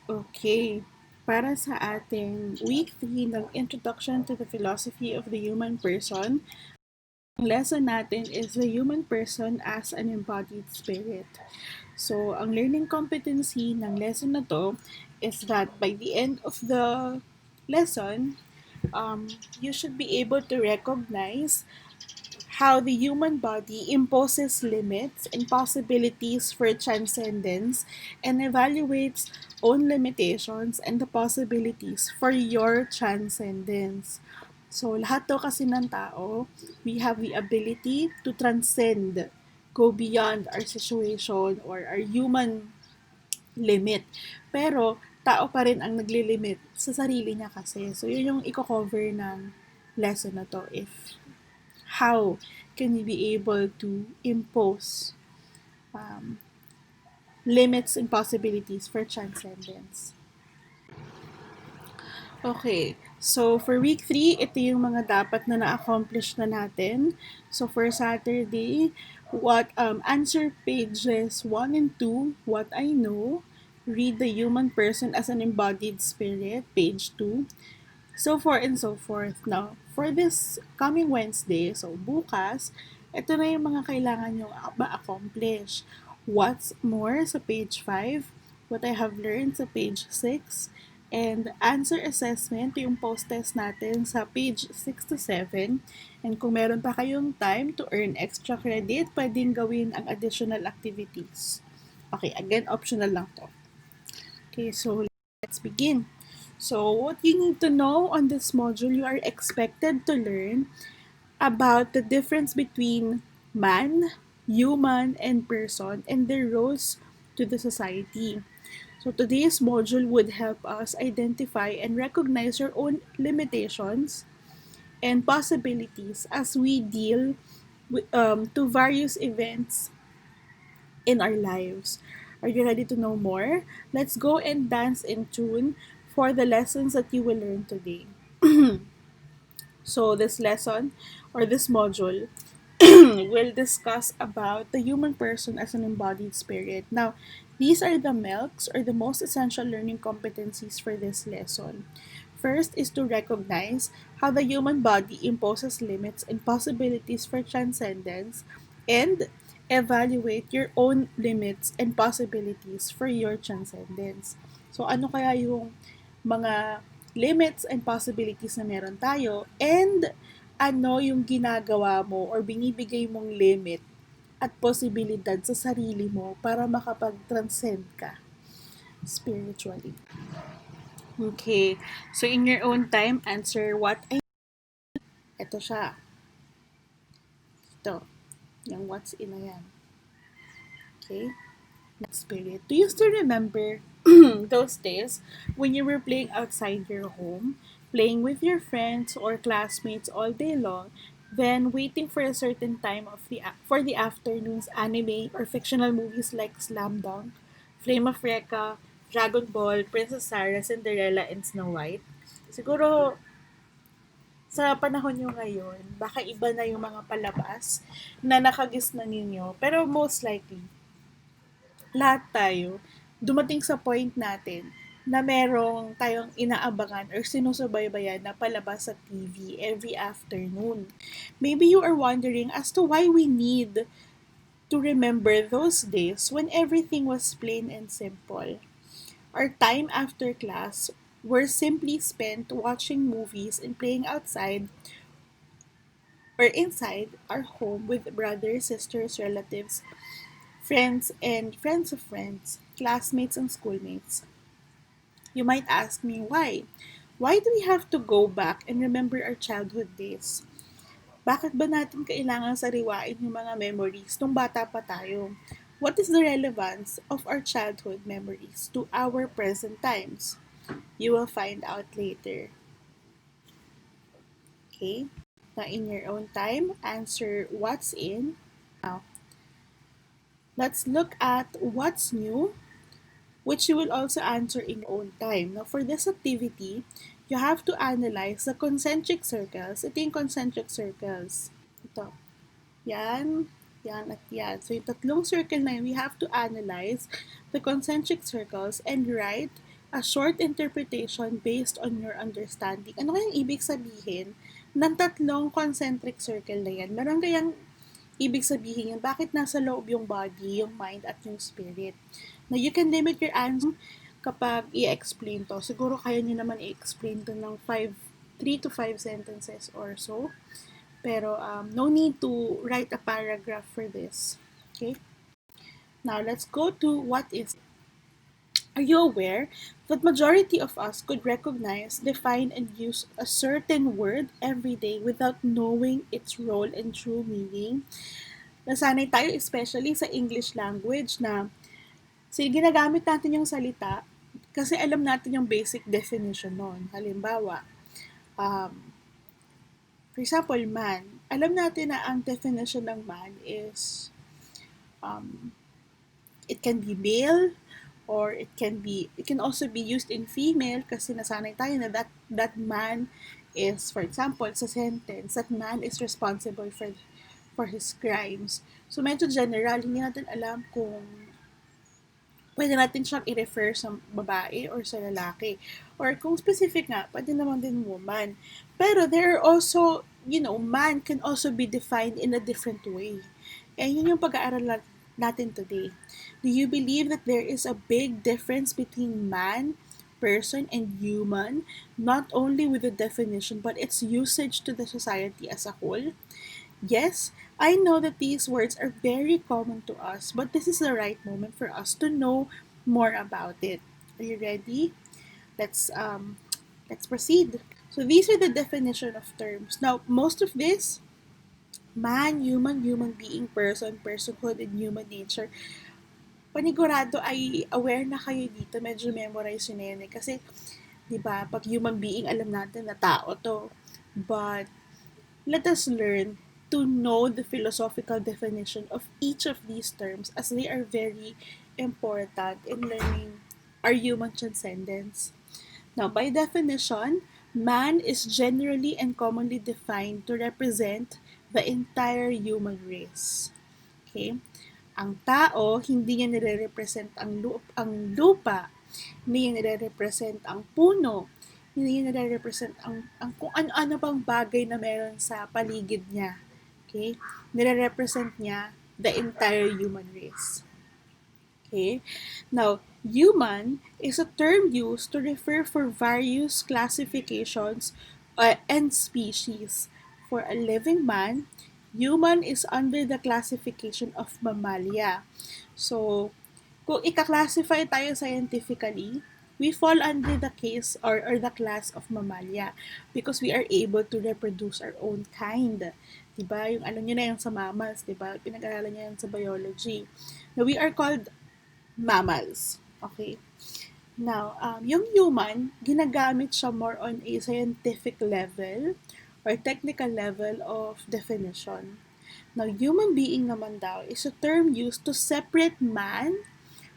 Okay, para sa ating week 3 ng Introduction to the Philosophy of the Human Person, ang lesson natin is the human person as an embodied spirit. So, ang learning competency ng lesson na to is that by the end of the lesson, you should be able to recognize how the human body imposes limits and possibilities for transcendence and evaluates own limitations and the possibilities for your transcendence. So, lahat to kasi ng tao, we have the ability to transcend, go beyond our situation or our human limit. Pero, tao pa rin ang naglilimit sa sarili niya kasi. So, yun yung i-cover ng lesson na to. If how can you be able to impose um, limits and possibilities for transcendence. Okay, so for week 3, ito yung mga dapat na na-accomplish na natin. So for Saturday, answer pages 1 and 2, what I know, read the human person as an embodied spirit, page 2, so far and so forth. Now, for this coming Wednesday, so bukas, ito na yung mga kailangan nyo ma-accomplish. What's more sa page 5, what I have learned sa page 6, and answer assessment, yung post-test natin sa page 6 to 7. And kung meron pa kayong time to earn extra credit, pwedeng gawin ang additional activities. Okay, again, optional lang to. Okay, so let's begin. So, what you need to know on this module, you are expected to learn about the difference between man, human, and person and their roles to the society. So, today's module would help us identify and recognize your own limitations and possibilities as we deal to various events in our lives. Are you ready to know more? Let's go and dance in tune for the lessons that you will learn today. So this lesson or this module will discuss about the human person as an embodied spirit. Now, these are the milks or the most essential learning competencies for this lesson. First is to recognize how the human body imposes limits and possibilities for transcendence and evaluate your own limits and possibilities for your transcendence. So ano kaya yung mga limits and possibilities na meron tayo and ano yung ginagawa mo or binibigay mong limit at posibilidad sa sarili mo para makapag-transcend ka spiritually. Okay. So, in your own time, answer what I... Ito siya. Ito. Yung what's in na yan. Okay. Next period. Do you still remember those days when you were playing outside your home, playing with your friends or classmates all day long, then waiting for a certain time for the afternoon's anime or fictional movies like Slam Dunk, Flame of Recca, Dragon Ball, Princess Sarah, Cinderella, and Snow White? Siguro sa panahon nyo ngayon, baka iba na yung mga palabas na nakagis na ninyo. Pero most likely, lahat tayo, dumating sa point natin na merong tayong inaabangan or sinusubaybayan na palabas sa TV every afternoon. Maybe you are wondering as to why we need to remember those days when everything was plain and simple. Our time after class were simply spent watching movies and playing outside or inside our home with brothers, sisters, relatives, friends, and friends of friends, classmates, and schoolmates. You might ask me why? Why do we have to go back and remember our childhood days? Bakit ba natin kailangan sariwain yung mga memories nung bata pa tayo? What is the relevance of our childhood memories to our present times? You will find out later. Okay? Now, in your own time, answer what's in. Now, let's look at what's new, which you will also answer in your own time. Now, for this activity, you have to analyze the concentric circles. Ito yung concentric circles. Ito. Yan, yan, at yan. So, yung tatlong circle na yun, we have to analyze the concentric circles and write a short interpretation based on your understanding. Ano kayang ibig sabihin ng tatlong concentric circle na yan? Meron kayang ibig sabihin yan? Bakit nasa loob yung body, yung mind, at yung spirit? Now, you can limit your answer kapag i-explain to. Siguro kaya nyo naman i-explain to ng 3 to 5 sentences or so. Pero no need to write a paragraph for this. Okay? Now, let's go to what is. Are you aware that majority of us could recognize, define, and use a certain word every day without knowing its role and true meaning? Nasanay tayo especially sa English language na ginagamit natin yung salita kasi alam natin yung basic definition nun. Halimbawa, for example, man. Alam natin na ang definition ng man is it can be male or it can also be used in female kasi nasanay tayo na that man is, for example, sa sentence, that man is responsible for his crimes. So medyo general, hindi natin alam kung pwede natin siyang i-refer sa babae or sa lalaki. Or kung specific nga, pwede naman din woman. Pero there are also, man can also be defined in a different way. And yun yung pag-aaral natin today. Do you believe that there is a big difference between man, person, and human, not only with the definition, but its usage to the society as a whole? Yes, I know that these words are very common to us, but this is the right moment for us to know more about it. Are you ready? Let's proceed. So these are the definition of terms. Now, most of this, man, human being, person, personhood, and human nature, panigurado ay aware na kayo dito. Medyo memorize yun na yun eh. Kasi, di ba, pag human being, alam natin na tao to. But, let us learn to know the philosophical definition of each of these terms as they are very important in learning our human transcendence. Now, by definition, man is generally and commonly defined to represent the entire human race. Okay? Ang tao, hindi niya nire-represent ang lupa, hindi niya nire-represent ang puno, hindi niya nire-represent ang kung ano-ano pang bagay na meron sa paligid niya. Okay? Nire-represent niya the entire human race. Okay? Now, human is a term used to refer for various classifications and species. For a living man, human is under the classification of mammalia. So, kung ika-classify tayo scientifically, we fall under the case or the class of mammalia because we are able to reproduce our own kind. Diba? Yung alam nyo na yung sa mammals, diba? Pinag-aralan nyo yan sa biology. Now, we are called mammals. Okay? Now, yung human, ginagamit siya more on a scientific level or technical level of definition. Now, human being naman daw is a term used to separate man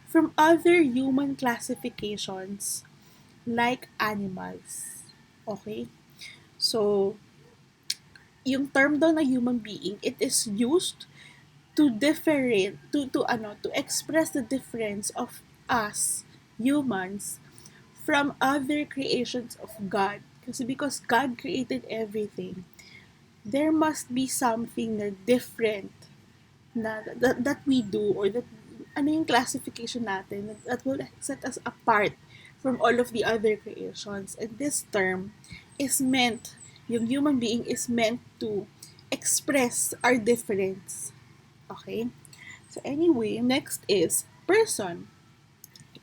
from other human classifications like animals. Okay? So, yung term daw na human being, it is used to express the difference of us humans from other creations of God. Kasi because God created everything, there must be something na different that we do or that ano yung classification natin that will set us apart from all of the other creations. And this term is meant, yung human being is meant to express our difference. Okay? So anyway, next is person.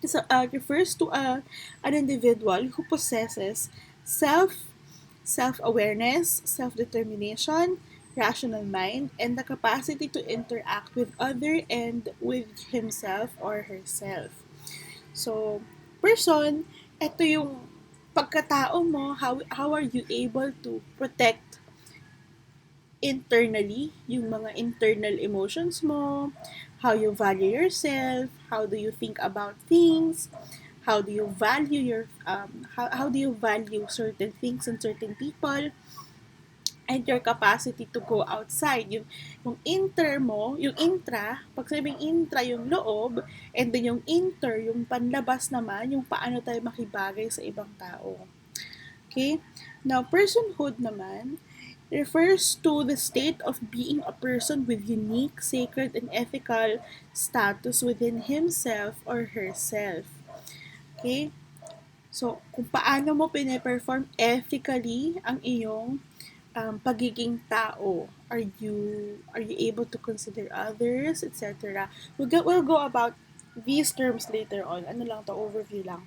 It refers to an individual who possesses self-awareness, self-determination, rational mind, and the capacity to interact with other and with himself or herself. So, person, ito yung pagkatao mo, how are you able to protect internally, yung mga internal emotions mo, how you value yourself, how do you think about things, how do you value how do you value certain things and certain people, and your capacity to go outside. Yung inter mo, yung intra, pag sabing intra yung loob, and then yung inter, yung panlabas naman, yung paano tayo makibagay sa ibang tao. Okay? Now, personhood naman refers to the state of being a person with unique, sacred, and ethical status within himself or herself. Okay? So, kung paano mo pine-perform ethically ang iyong pagiging tao. Are you able to consider others, etc. We'll go about these terms later on. Ano lang to, overview lang.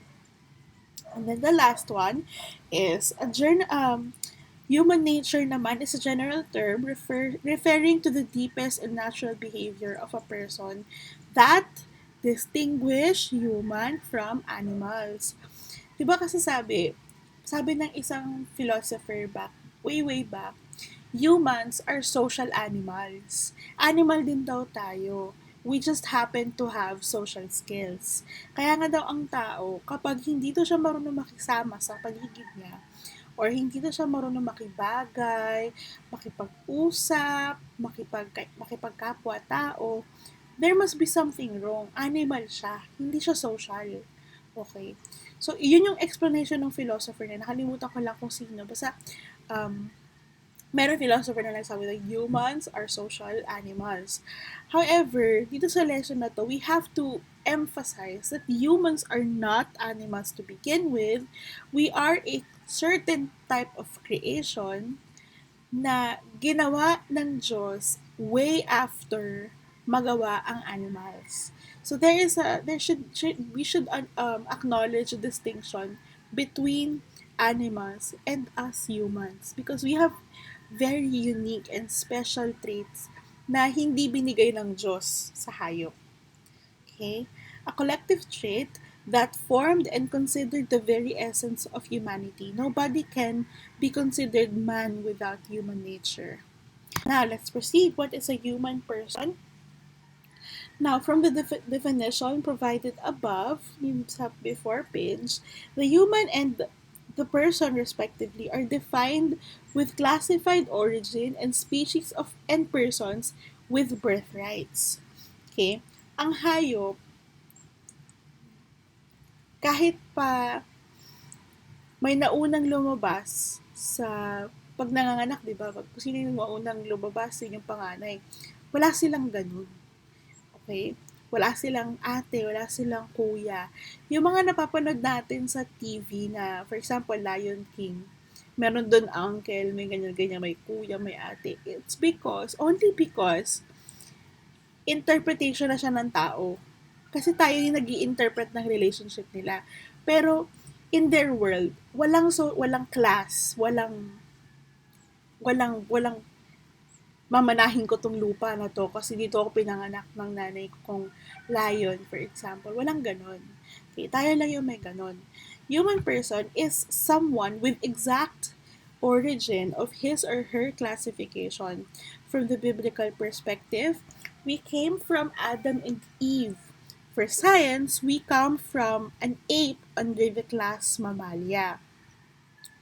And then the last one is human nature naman is a general term referring to the deepest and natural behavior of a person that distinguish human from animals. Diba kasi sabi ng isang philosopher way back, humans are social animals. Animal din daw tayo. We just happen to have social skills. Kaya nga daw ang tao, kapag hindi to siya marunong makisama sa paligid niya, or hindi to siya marunong makibagay, makipag-usap, makipagkapwa-tao, there must be something wrong. Animal siya, hindi siya social. Okay? So, yun yung explanation ng philosopher na nakalimutan ko lang kung sino. Basta, meron philosopher na nagsabi na humans are social animals. However, dito sa lesson na to, we have to emphasize that humans are not animals to begin with. We are a certain type of creation na ginawa ng Diyos way after magawa ang animals. So we should acknowledge the distinction between animals and us humans because we have very unique and special traits na hindi binigay ng Diyos sa hayop. Okay? A collective trait that formed and considered the very essence of humanity. Nobody can be considered man without human nature. Now, let's proceed. What is a human person? Now, from the definition provided above, yung sa before page, the human and the person respectively are defined with classified origin and species of and persons with birthrights. Okay? Ang hayop, kahit pa may naunang lumabas sa pag nanganganak, di ba? Pag sino yung maunang lumabas, yun yung panganay. Wala silang ganun. Okay? Wala silang ate, wala silang kuya. Yung mga napapanood natin sa TV na, for example, Lion King, meron doon uncle, may ganyan-ganyan, may kuya, may ate. It's only because, interpretation na siya ng tao. Kasi tayo yung nag interpret ng relationship nila. Pero, in their world, walang class, walang mamanahin ko tong lupa na to kasi dito ako pinanganak ng nanay kong lion, for example. Walang ganon. Okay, tayo lang yung may ganon. Human person is someone with exact origin of his or her classification. From the biblical perspective, we came from Adam and Eve. For science, we come from an ape under the class Mammalia.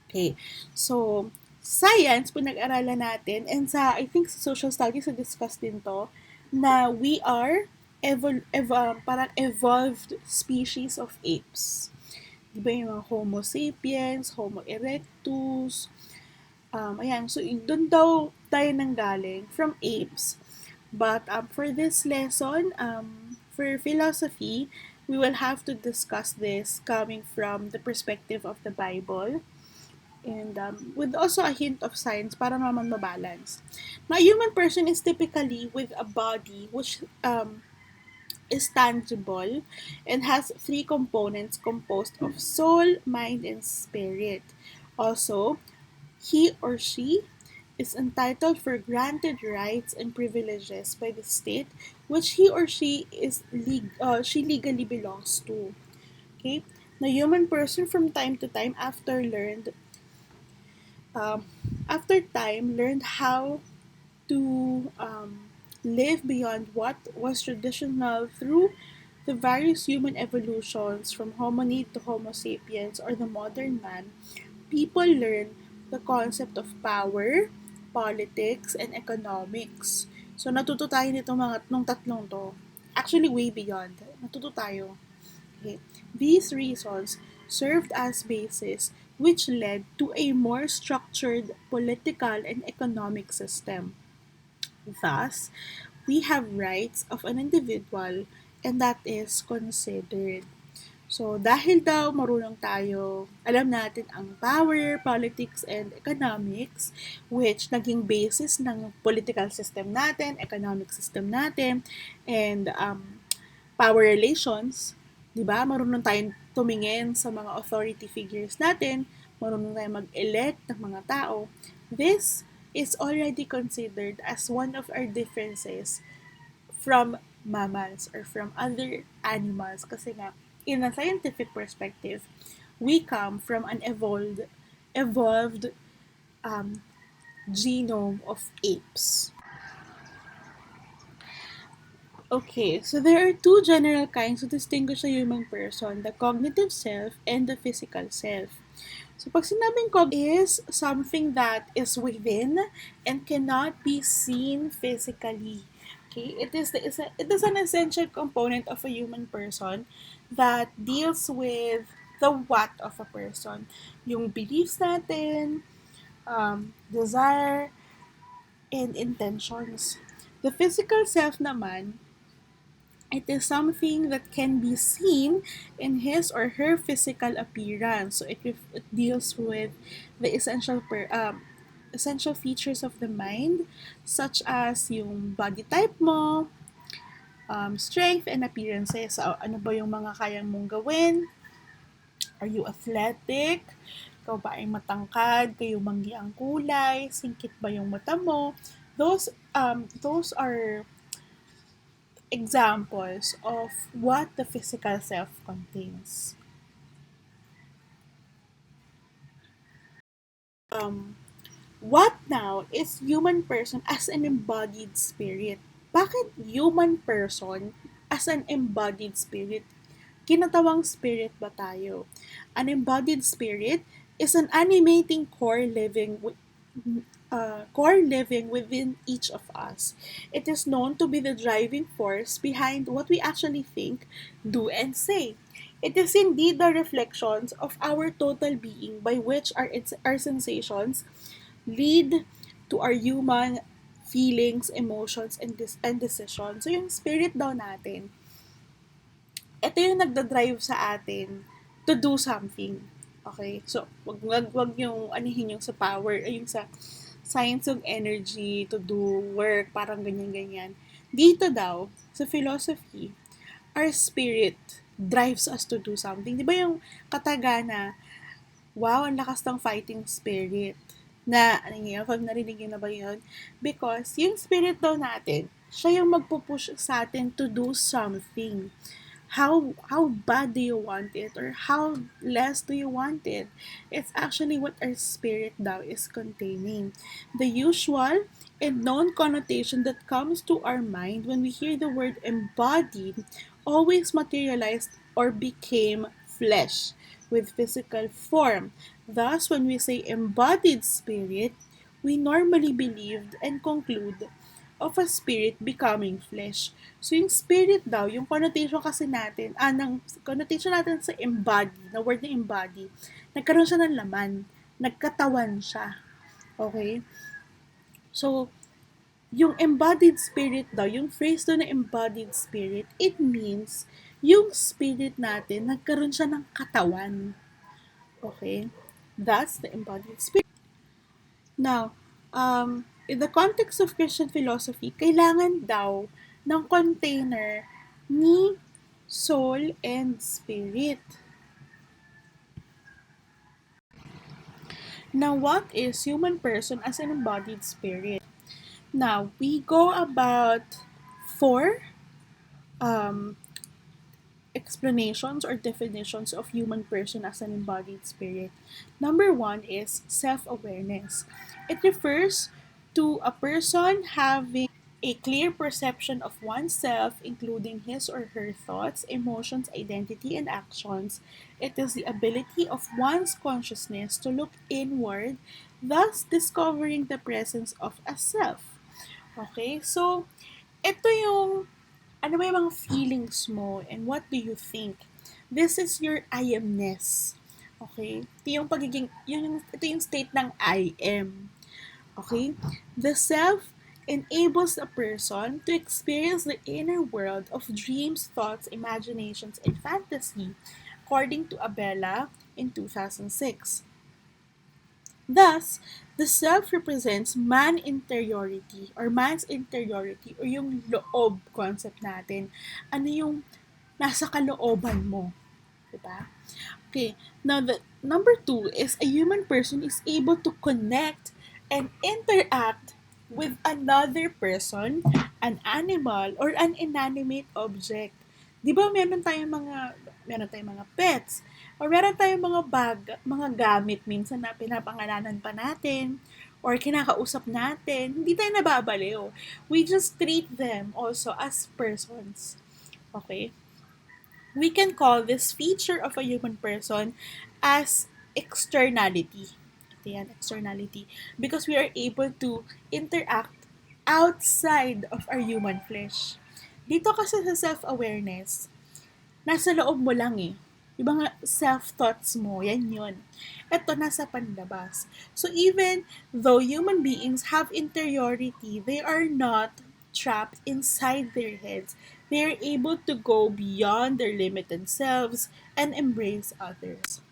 Okay, so science, pinag-aralan natin, and I think sa social studies, na-discuss din to, na we are parang evolved species of apes. Diba yung mga Homo sapiens, Homo erectus, ayan, so doon daw tayo nanggaling, from apes. But for this lesson, for philosophy, we will have to discuss this coming from the perspective of the Bible, and with also a hint of science para naman mabalance. Now, a human person is typically with a body which is tangible and has three components composed of soul, mind, and spirit. Also, he or she is entitled for granted rights and privileges by the state which he or she she legally belongs to. Okay? The human person from time to time after time, learned how to live beyond what was traditional through the various human evolutions from hominid to Homo sapiens or the modern man. People learn the concept of power, politics, and economics. So, natuto tayo nung tatlong to. Actually, way beyond. Natuto tayo. Okay. These reasons served as basis which led to a more structured political and economic system. Thus, we have rights of an individual and that is considered. So, dahil daw marunong tayo, alam natin ang power, politics, and economics, which naging basis ng political system natin, economic system natin, and power relations, di ba? Marunong tayong tumingin sa mga authority figures natin, marunong tayong mag-elect ng mga tao. This is already considered as one of our differences from mammals or from other animals kasi nga in a scientific perspective we come from an evolved um, genome of apes. Okay, so there are two general kinds to distinguish a human person, the cognitive self and the physical self. So pag sinabing is something that is within and cannot be seen physically. Okay, it is an essential component of a human person that deals with the what of a person. Yung beliefs natin, desire, and intentions. The physical self naman, it is something that can be seen in his or her physical appearance. So it deals with the essential features of the mind, such as yung body type mo, strength and appearances. So, ano ba yung mga kayang mong gawin? Are you athletic? Ikaw ba ay matangkad? Kayo manggi ang kulay? Singkit ba yung mata mo? Those are examples of what the physical self contains. Um, what now is human person as an embodied spirit? Bakit human person as an embodied spirit? Kinatawang spirit ba tayo? An embodied spirit is an animating core living within each of us. It is known to be the driving force behind what we actually think, do, and say. It is indeed the reflections of our total being by which our sensations lead to our human feelings, emotions, and decisions. So yung spirit daw natin, ito yung nagda-drive sa atin to do something. Okay? So, wag yung anihin yung sa power, ay yung sa science of energy to do work, parang ganyan-ganyan. Dito daw, sa philosophy, our spirit drives us to do something. Di ba yung katagana, wow, ang lakas ng fighting spirit. Na, ano yun, pag narinig yun na ba yun? Because yung spirit daw natin, siya yung magpupush sa atin to do something. How bad do you want it or how less do you want it? It's actually what our spirit daw is containing. The usual and known connotation that comes to our mind when we hear the word embodied always materialized or became flesh with physical form. Thus, when we say embodied spirit, we normally believed and conclude of a spirit becoming flesh. So, yung spirit daw, yung connotation kasi natin, ng connotation natin sa embody, na word na embody, nagkaroon siya ng laman, nagkatawan siya. Okay? So, yung embodied spirit daw, yung phrase daw na embodied spirit, it means yung spirit natin, nagkaroon siya ng katawan. Okay? That's the embodied spirit. Now, in the context of Christian philosophy, kailangan daw ng container ni soul and spirit. Now, what is human person as an embodied spirit? Now, we go about 4 um, explanations or definitions of human person as an embodied spirit. Number 1 is self-awareness. It refers to a person having a clear perception of oneself, including his or her thoughts, emotions, identity, and actions. It is the ability of one's consciousness to look inward, thus discovering the presence of a self. Okay? So, ito yung, ano ba yung mga feelings mo and what do you think? This is your I amness. Okay? Ito yung state ng I am. Okay? The self enables a person to experience the inner world of dreams, thoughts, imaginations, and fantasy, according to Abella in 2006. Thus, the self represents man's interiority or yung loob concept natin. Ano yung nasa kalooban mo, 'di ba? Okay, now the number two is a human person is able to connect and interact with another person, an animal, or an inanimate object. Di ba meron tayong mga pets, or meron tayong mga gamit minsan na pinapangalanan pa natin, or kinakausap natin, hindi tayo nababaliw. We just treat them also as persons. Okay? We can call this feature of a human person as externality. Ito yan, externality. Because we are able to interact outside of our human flesh. Dito kasi sa self-awareness, nasa loob mo lang eh. Yung mga self-thoughts mo, yan yun. Ito, nasa panlabas. So even though human beings have interiority, they are not trapped inside their heads. They are able to go beyond their limited selves and embrace others.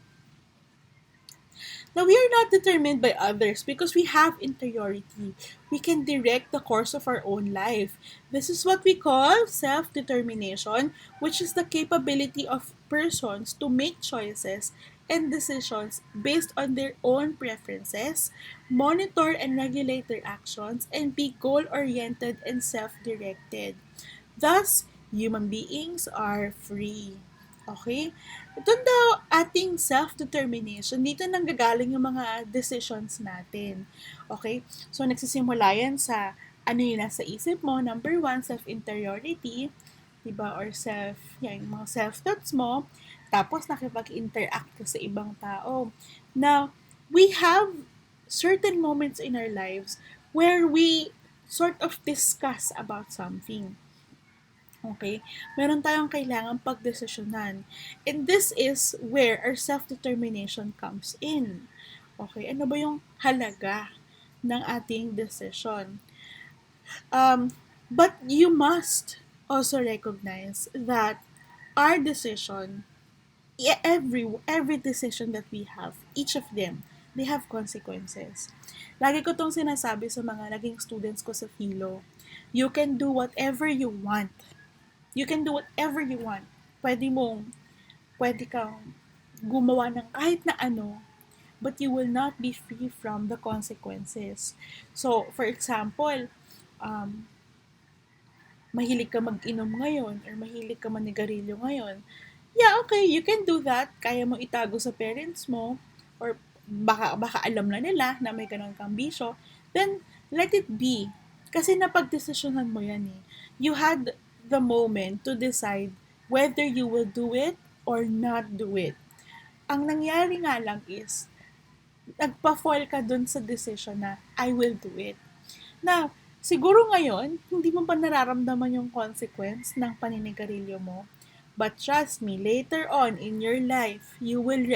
Now, we are not determined by others because we have interiority. We can direct the course of our own life. This is what we call self-determination, which is the capability of persons to make choices and decisions based on their own preferences, monitor and regulate their actions, and be goal-oriented and self-directed. Thus, human beings are free. Okay? Ito daw ating self-determination. Dito nanggagaling yung mga decisions natin. Okay? So, nagsisimula yan sa ano yung nasa isip mo. Number one, self-interiority. Diba? Or yung mga self-thoughts mo. Tapos, nakipag-interact ka sa ibang tao. Now, we have certain moments in our lives where we sort of discuss about something. Okay? Meron tayong kailangang pagdesisyonan. And this is where our self-determination comes in. Okay? Ano ba yung halaga ng ating decision? But you must also recognize that our decision, every decision that we have, each of them, they have consequences. Lagi ko tong sinasabi sa mga naging students ko sa philo. You can do whatever you want. You can do whatever you want. Pwede kang gumawa ng kahit na ano, but you will not be free from the consequences. So, for example, mahilig ka mag-inom ngayon or mahilig ka manigarilyo ngayon, yeah, okay, you can do that. Kaya mo itago sa parents mo or baka alam na nila na may ganun kang bisyo, then let it be. Kasi napagdesisyonan mo yan eh. You had the moment to decide whether you will do it or not do it. Ang nangyari nga lang is, nagpa-fall ka dun sa decision na I will do it. Now, siguro ngayon, hindi mo pa nararamdaman yung consequence ng paninigarilyo mo. But trust me, later on in your life, you will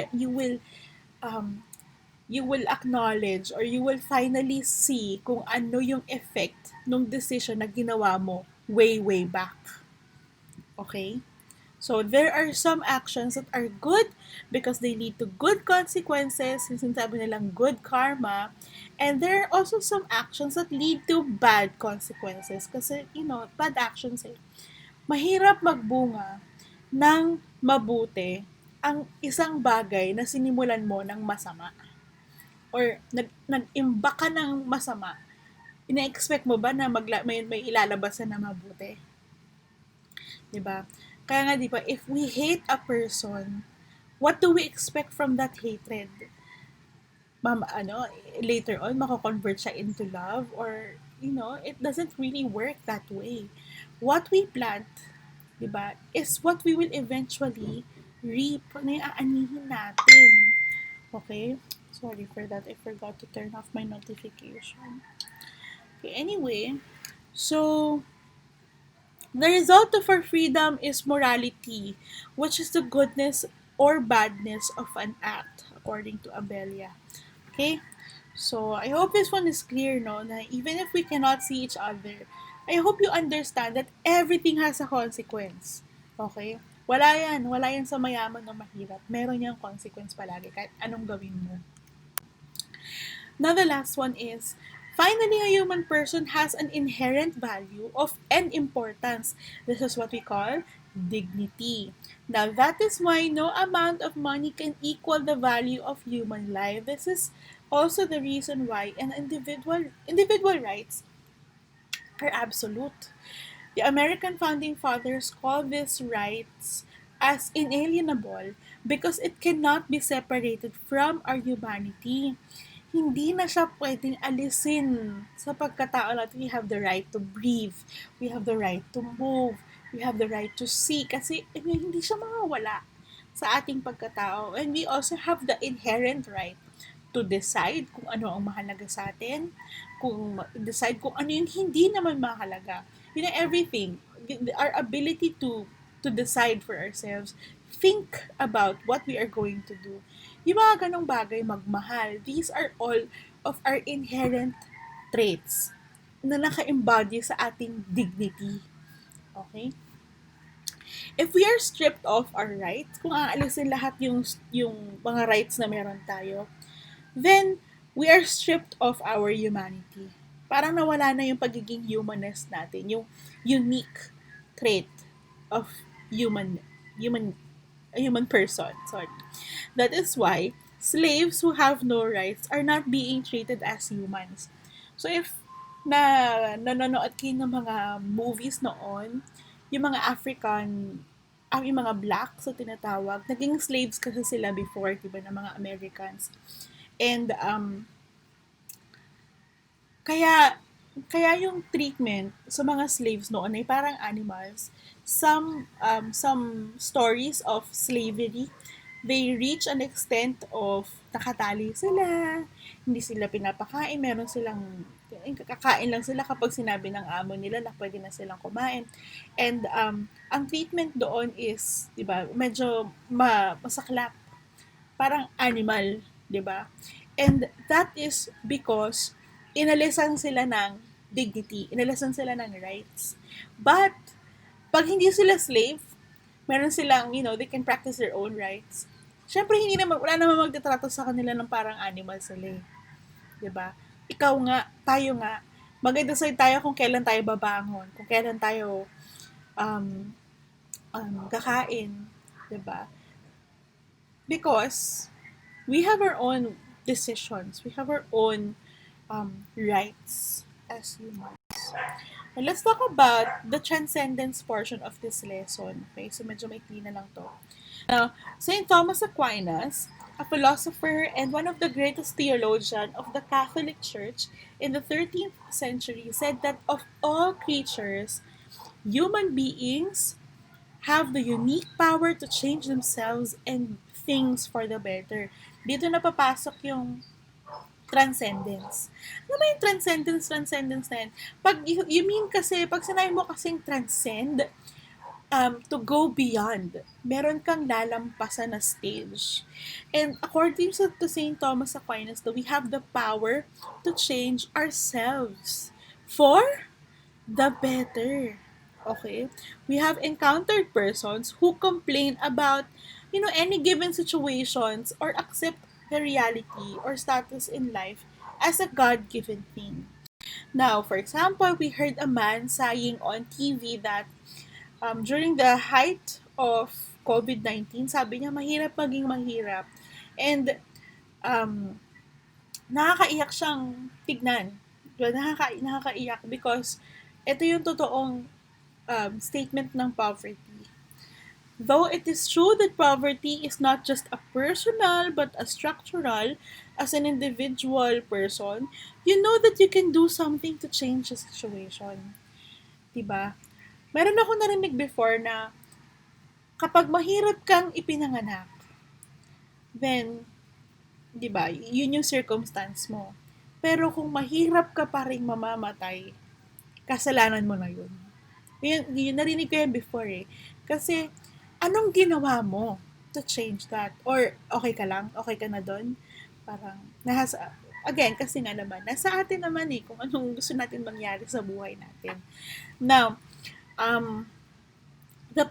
acknowledge or you will finally see kung ano yung effect ng decision na ginawa mo way back. Okay? So, there are some actions that are good because they lead to good consequences, yung sinasabi nilang good karma, and there are also some actions that lead to bad consequences kasi, bad actions eh. Mahirap magbunga ng mabuti ang isang bagay na sinimulan mo ng masama or nag-imbak ka ng masama. Ina-expect mo ba na may ilalabas na mabuti? 'Di ba? Kaya nga 'di ba, if we hate a person, what do we expect from that hatred? Later on mako-convert siya into love or it doesn't really work that way. What we plant, diba, is what we will eventually reap na yung aanihin natin. Okay? Sorry for that. I forgot to turn off my notification. Okay, anyway, so the result of our freedom is morality, which is the goodness or badness of an act, according to Abelia. Okay? So, I hope this one is clear, no? Na even if we cannot see each other, I hope you understand that everything has a consequence. Okay? Wala yan sa mayaman o mahirap. Meron yung consequence palagi kahit anong gawin mo. Now the last one is, finally, a human person has an inherent value of and importance. This is what we call dignity. Now that is why no amount of money can equal the value of human life. This is also the reason why an individual rights are absolute. The American founding fathers call these rights as inalienable because it cannot be separated from our humanity. Hindi na siya pwedeng alisin sa pagkatao natin. We have the right to breathe. We have the right to move. We have the right to see. Kasi hindi siya mawawala sa ating pagkatao. And we also have the inherent right to decide kung ano ang mahalaga sa atin, kung decide kung ano yung hindi naman mahalaga. Everything. Our ability to decide for ourselves, think about what we are going to do. Yung mga ganong bagay, magmahal, these are all of our inherent traits na naka-embody sa ating dignity. Okay? If we are stripped of our rights, kung aalisin lahat yung mga rights na meron tayo, then we are stripped of our humanity. Parang nawala na yung pagiging humanness natin, yung unique trait of human a human person. Sorry. That is why slaves who have no rights are not being treated as humans. So if nanonood kayo ng mga movies noon, yung mga yung mga blacks sa tinatawag, naging slaves kasi sila before, diba, ng mga Americans. And kaya kaya yung treatment sa mga slaves noon ay parang animals. Some stories of slavery, they reach an extent of nakatali sila, hindi sila pinapakain, meron silang kakain lang sila kapag sinabi ng amo nila na pwede na silang kumain. And ang treatment doon is, 'di ba, medyo masaklap, parang animal, 'di ba? And that is because inalisan sila ng dignity, inalisan sila ng rights. But pag hindi sila slave, meron silang, they can practice their own rights. Syempre wala naman magtatrato sa kanila ng parang animal sila, 'di ba? Ikaw nga, tayo nga, mag-decide tayo kung kailan tayo babangon, kung kailan tayo um, kakain, 'di ba? Because we have our own decisions. We have our own rights as humans. And let's talk about the transcendence portion of this lesson. Okay, so medyo may na lang to. Now, St. Thomas Aquinas, a philosopher and one of the greatest theologians of the Catholic Church in the 13th century, said that of all creatures, human beings have the unique power to change themselves and things for the better. Dito na papasok yung transcendence. Ano ba yung transcendence na yan? Pag, you mean kasi, pag sinabi mo kasing transcend, to go beyond, meron kang lalampasan na stage. And according to St. Thomas Aquinas, we have the power to change ourselves for the better. Okay? We have encountered persons who complain about, any given situations or accept the reality or status in life as a God-given thing. Now, for example, we heard a man saying on TV that during the height of COVID-19, sabi niya, mahirap maging mahirap. And nakakaiyak siyang tignan. Nakakaiyak because ito yung totoong statement ng poverty. Though it is true that poverty is not just a personal but a structural, as an individual person, you know that you can do something to change the situation. Diba? Meron ako narinig before na kapag mahirap kang ipinanganak, then, diba, yun yung circumstance mo. Pero kung mahirap ka pa rin mamamatay, kasalanan mo na yun. Yun, narinig ko yan before eh. Kasi, anong ginawa mo to change that? Or, okay ka lang? Okay ka na doon? Parang, again, kasi nga naman, nasa atin naman eh, kung anong gusto natin mangyari sa buhay natin. Now, um,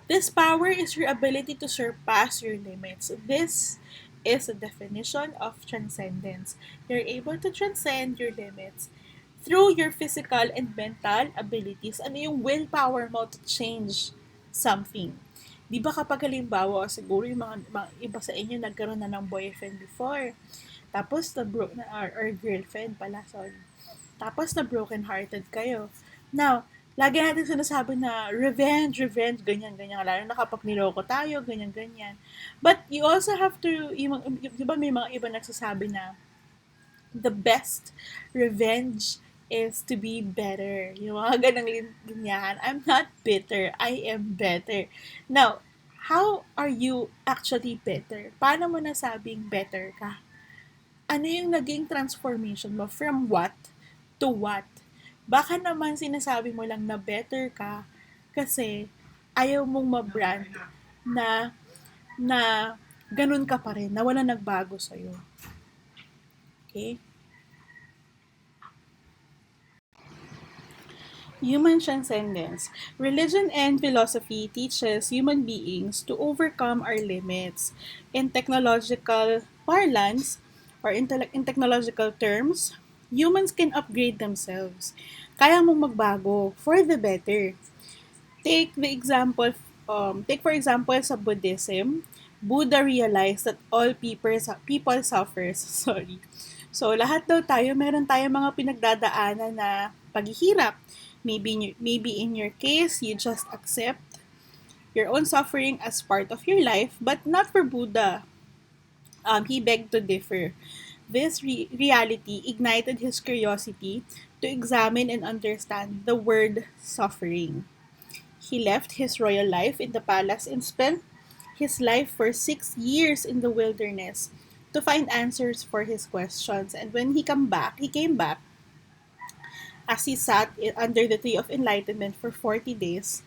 this power is your ability to surpass your limits. This is a definition of transcendence. You're able to transcend your limits through your physical and mental abilities. Ano yung willpower mo to change something? Di ba kapag halimbawa, siguro yung mga iba sa inyo nagkaroon na ng boyfriend before, tapos or girlfriend pala, sorry. Tapos na broken hearted kayo. Now, lagi natin sinasabi na revenge, revenge, ganyan, ganyan. Lalo na kapag niloko tayo, ganyan, ganyan. But you also have to, di ba may mga iba nagsasabi na the best revenge is to be better. Yung mga ganang linyahan. I'm not bitter. I am better. Now, how are you actually better? Paano mo nasabing better ka? Ano yung naging transformation mo from what to what? Baka naman sinasabi mo lang na better ka kasi ayaw mong ma-brand na ganun ka pa rin, na wala nagbago sa'yo. Okay? Human transcendence. Religion and philosophy teaches human beings to overcome our limits. In technological parlance, or in technological terms, humans can upgrade themselves. Kaya mong magbago for the better. Take for example sa Buddhism, Buddha realized that all people suffers. Sorry. So, lahat daw tayo, meron tayong mga pinagdadaanan na paghihirap. Maybe in your case, you just accept your own suffering as part of your life, but not for Buddha. He begged to differ. This reality ignited his curiosity to examine and understand the word suffering. He left his royal life in the palace and spent his life for 6 years in the wilderness to find answers for his questions. And when he came back, as he sat under the tree of enlightenment for 40 days,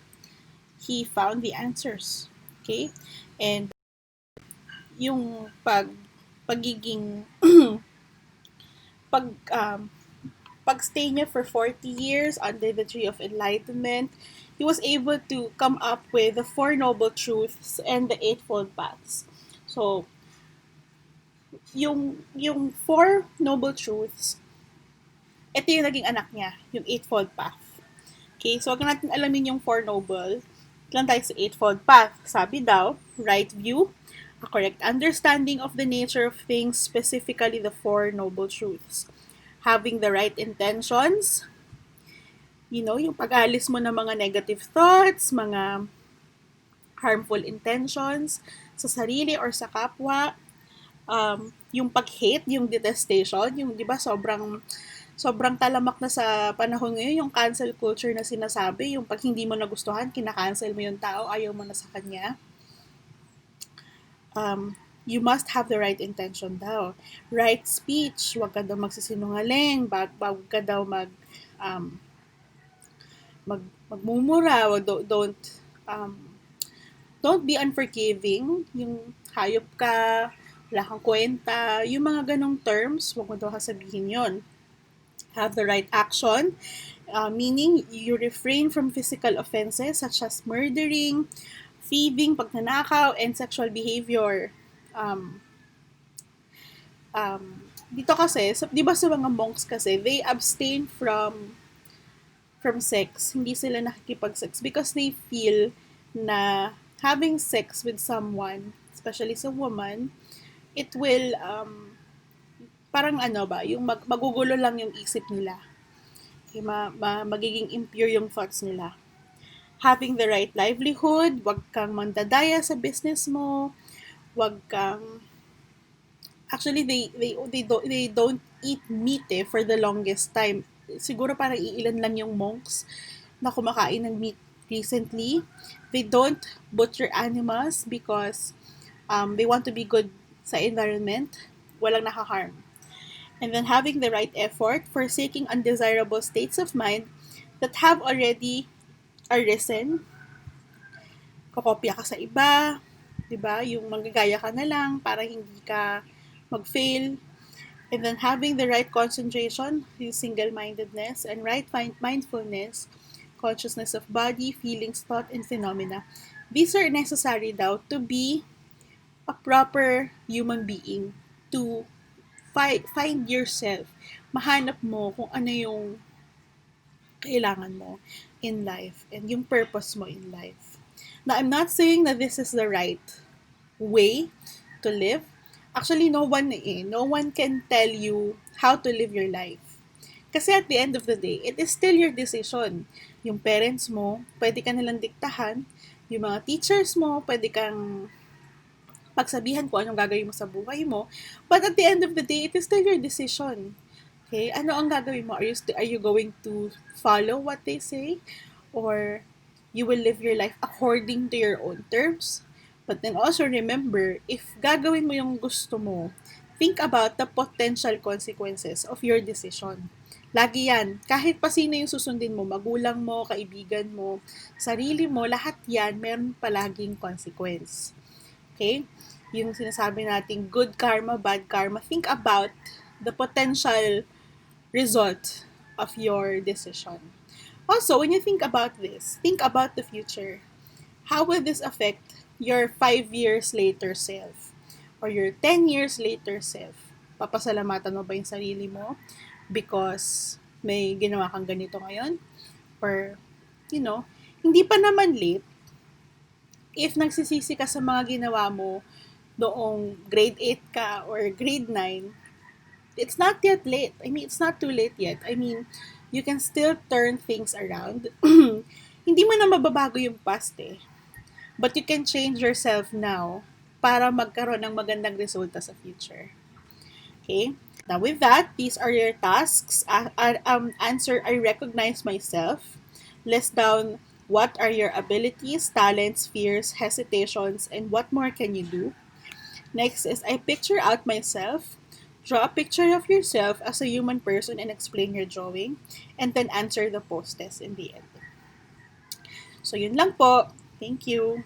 he found the answers. Okay? And yung pagiging pag pagstay niya for 40 years under the tree of enlightenment, he was able to come up with the Four Noble Truths and the Eightfold Paths. So, yung Four Noble Truths, ito yung naging anak niya, yung Eightfold Path. Okay, so wag natin alamin yung Four Noble. Lang tayo sa Eightfold Path. Sabi daw, right view, a correct understanding of the nature of things, specifically the Four Noble Truths. Having the right intentions, yung pag-alis mo ng mga negative thoughts, mga harmful intentions sa sarili or sa kapwa, yung pag-hate, yung detestation, yung 'di ba sobrang talamak na sa panahon ngayon yung cancel culture na sinasabi, yung pag hindi mo nagustuhan, kina-cancel mo yung tao, ayaw mo na sa kanya. You must have the right intention daw. Right speech, wag ka daw magsisinungaling, wag ka daw magmumura, don't be unforgiving, yung hayop ka, wala kang kwenta, yung mga ganong terms, wag mo daw sabihin yon. Have the right action, meaning you refrain from physical offenses such as murdering, thieving, pagnanakaw, and sexual behavior. Dito kasi, di ba sa mga monks kasi, they abstain from sex. Hindi sila nakikipag-sex because they feel na having sex with someone, especially sa woman, it will, parang yung magugulo lang yung isip nila. Okay, magiging impure yung thoughts nila. having the right livelihood, wag kang mandadaya sa business mo, wag kang they don't eat meat for the longest time. Siguro parang iilan lang yung monks na kumakain ng meat recently. They don't butcher animals because they want to be good sa environment. Walang nakaharm. And then having the right effort, forsaking undesirable states of mind that have already arisen. Kokopya ka sa iba, 'di ba? Yung manggagaya ka na lang para hindi ka mag-fail. And then having the right concentration, yung single-mindedness, and right mindfulness, consciousness of body, feelings, thought, and phenomena. These are necessary daw to be a proper human being, to find yourself. Mahanap mo kung ano yung kailangan mo in life and yung purpose mo in life. Now, I'm not saying that this is the right way to live. Actually, no one can tell you how to live your life. Kasi at the end of the day, it is still your decision. Yung parents mo, pwede ka nilang diktahan. Yung mga teachers mo, pwede kang pagsabihan kung anong gagawin mo sa buhay mo. But at the end of the day, it is still your decision. Okay? Ano ang gagawin mo? Are you going to follow what they say? Or you will live your life according to your own terms? But then also remember, if gagawin mo yung gusto mo, think about the potential consequences of your decision. Lagi yan. Kahit pa sino yung susundin mo, magulang mo, kaibigan mo, sarili mo, lahat yan, meron palaging consequence. Okay? Yung sinasabi nating good karma, bad karma, think about the potential result of your decision. Also, when you think about this, think about the future. How will this affect your 5 years later self? Or your 10 years later self? Papasalamatan mo ba yung sarili mo because may ginawa kang ganito ngayon? Or, hindi pa naman late if nagsisisi ka sa mga ginawa mo noong grade 8 ka or grade 9, it's not yet late. I mean, it's not too late yet. I mean, you can still turn things around. Hindi mo na mababago yung past But you can change yourself now para magkaroon ng magandang resulta sa future. Okay? Now with that, these are your tasks. Answer, I recognize myself. List down what are your abilities, talents, fears, hesitations, and what more can you do. Next is I picture out myself. Draw a picture of yourself as a human person and explain your drawing. And then answer the post test in the end. So yun lang po. Thank you.